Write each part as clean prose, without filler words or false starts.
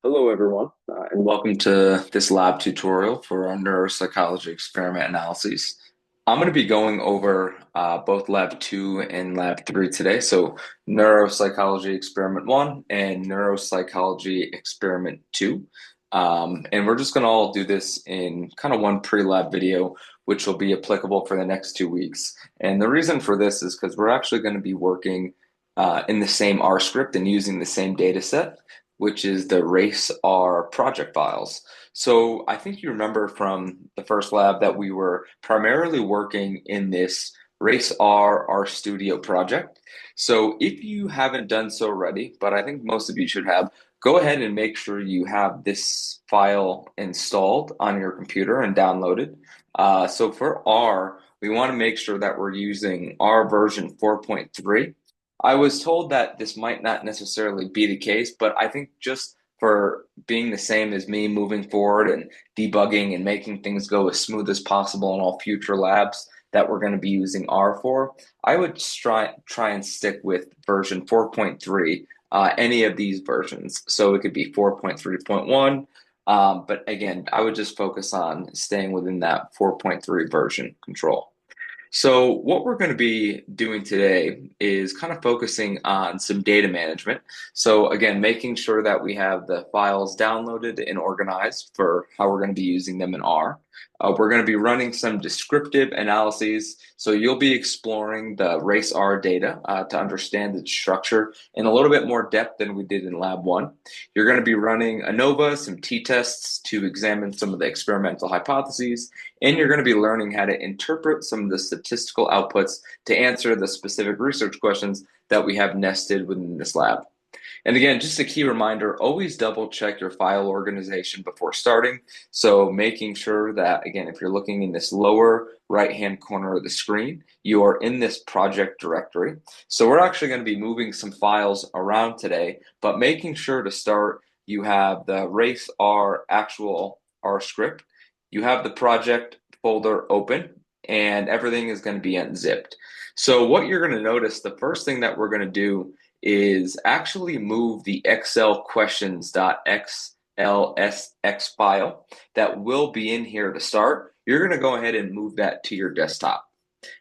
Hello, everyone, and welcome to this lab tutorial for our neuropsychology experiment analyses. I'm going to be going over both Lab 2 and Lab 3 today. So, neuropsychology experiment 1 and neuropsychology experiment 2. And we're just going to all do this in kind of one pre-lab video, which will be applicable for the next 2 weeks. And the reason for this is because we're actually going to be working in the same R script and using the same data set, which is the race R project files. So I think you remember from the first lab that we were primarily working in this race R Studio project. So if you haven't done so already, but I think most of you should have, go ahead and make sure you have this file installed on your computer and downloaded. So for R, we want to make sure that we're using R version 4.3. I was told that this might not necessarily be the case, but I think just for being the same as me moving forward and debugging and making things go as smooth as possible in all future labs that we're going to be using R for, I would try and stick with version 4.3, any of these versions. So it could be 4.3.1, but again, I would just focus on staying within that 4.3 version control. So, what we're going to be doing today is kind of focusing on some data management. So, again, making sure that we have the files downloaded and organized for how we're going to be using them in R. We're going to be running some descriptive analyses. So, you'll be exploring the race R data to understand its structure in a little bit more depth than we did in Lab 1. You're going to be running ANOVA, some t-tests to examine some of the experimental hypotheses, and you're going to be learning how to interpret some of the statistical outputs to answer the specific research questions that we have nested within this lab. And again, just a key reminder, always double check your file organization before starting. So making sure that, again, if you're looking in this lower right-hand corner of the screen, you are in this project directory. So we're actually going to be moving some files around today, but making sure to start, you have the race R actual R script, you have the project folder open, and everything is going to be unzipped. So what you're going to notice, the first thing that we're going to do is actually move the Excel questions.xlsx file that will be in here to start. You're going to go ahead and move that to your desktop.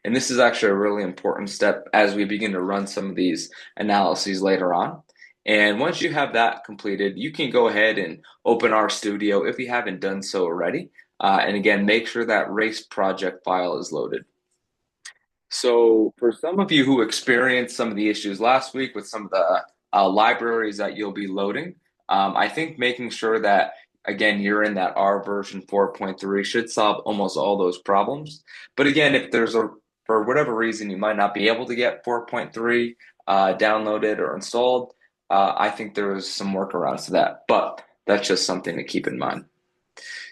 And this is actually a really important step as we begin to run some of these analyses later on. And once you have that completed, you can go ahead and open RStudio if you haven't done so already. And again, make sure that race project file is loaded. So, for some of you who experienced some of the issues last week with some of the libraries that you'll be loading, I think making sure that, again, you're in that R version 4.3 should solve almost all those problems. But again, if for whatever reason, you might not be able to get 4.3 downloaded or installed, I think there's some workarounds to that. But that's just something to keep in mind.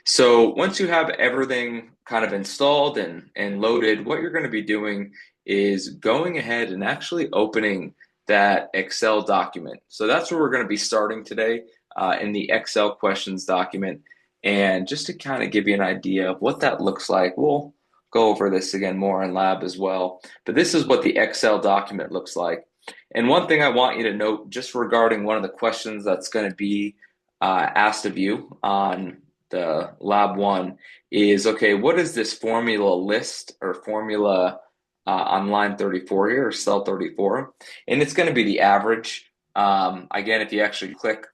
So once you have everything kind of installed and loaded, what you're going to be doing is going ahead and actually opening that Excel document. So that's where we're going to be starting today in the Excel questions document. And just to kind of give you an idea of what that looks like, we'll go over this again more in lab as well. But this is what the Excel document looks like. And one thing I want you to note just regarding one of the questions that's going to be asked of you on the lab 1 is, okay, what is this formula list or formula on line 34 here, or cell 34? And it's going to be the average. Again, if you actually click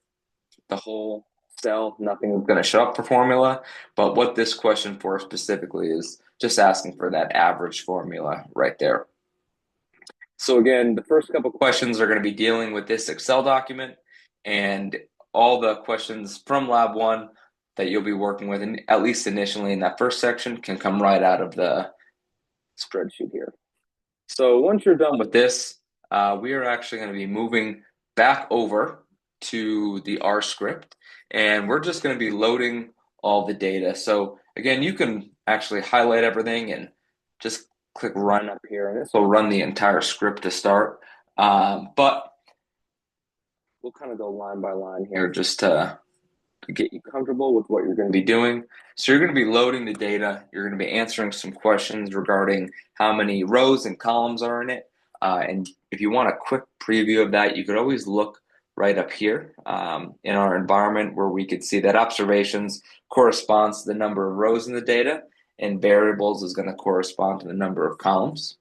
the whole cell, nothing is going to show up for formula. But what this question for specifically is just asking for that average formula right there. So again, the first couple questions are going to be dealing with this Excel document, and all the questions from lab 1 that you'll be working with, and at least initially in that first section, can come right out of the spreadsheet here. So once you're done with this, we are actually going to be moving back over to the R script, and we're just going to be loading all the data. So again, you can actually highlight everything and just click run up here, and this will run the entire script to start. But we'll kind of go line by line here just to get you comfortable with what you're going to be doing. So you're going to be loading the data. You're going to be answering some questions regarding how many rows and columns are in it. And if you want a quick preview of that, you could always look right up here in our environment where we could see that observations corresponds to the number of rows in the data and variables is going to correspond to the number of columns.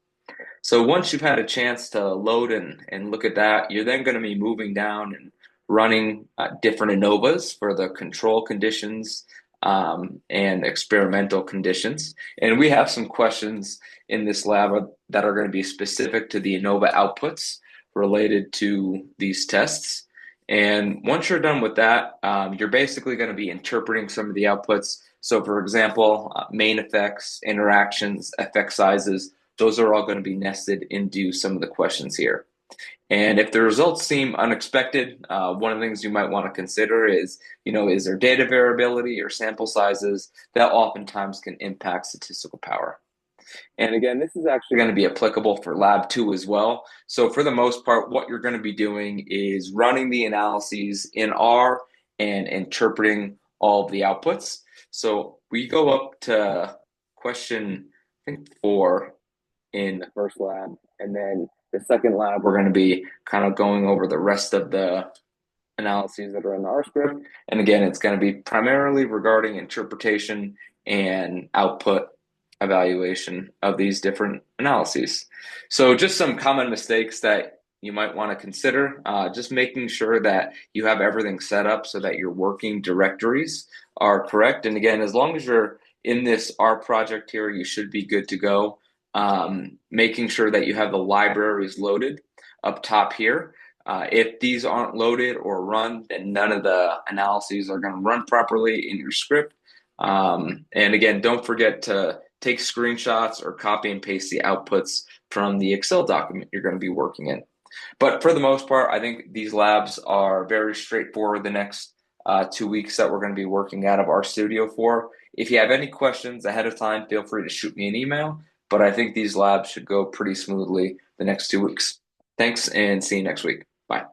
So once you've had a chance to load and look at that, you're then going to be moving down and running different ANOVAs for the control conditions and experimental conditions. And we have some questions in this lab that are going to be specific to the ANOVA outputs related to these tests. And once you're done with that, you're basically going to be interpreting some of the outputs. So, for example, main effects, interactions, effect sizes, those are all going to be nested into some of the questions here. And if the results seem unexpected, one of the things you might want to consider is, is there data variability or sample sizes that oftentimes can impact statistical power. And again, this is actually going to be applicable for lab 2 as well. So for the most part, what you're going to be doing is running the analyses in R and interpreting all of the outputs. So we go up to question, I think 4 in the first lab. And then the second lab, we're going to be kind of going over the rest of the analyses that are in the R script. And again, it's going to be primarily regarding interpretation and output evaluation of these different analyses. So just some common mistakes that you might want to consider, just making sure that you have everything set up so that your working directories are correct. And again, as long as you're in this R project here, you should be good to go. Making sure that you have the libraries loaded up top here. If these aren't loaded or run, then none of the analyses are going to run properly in your script. And again, don't forget to take screenshots or copy and paste the outputs from the Excel document you're going to be working in. But for the most part, I think these labs are very straightforward the next 2 weeks that we're going to be working out of our studio for. If you have any questions ahead of time, feel free to shoot me an email. But I think these labs should go pretty smoothly the next 2 weeks. Thanks and see you next week. Bye.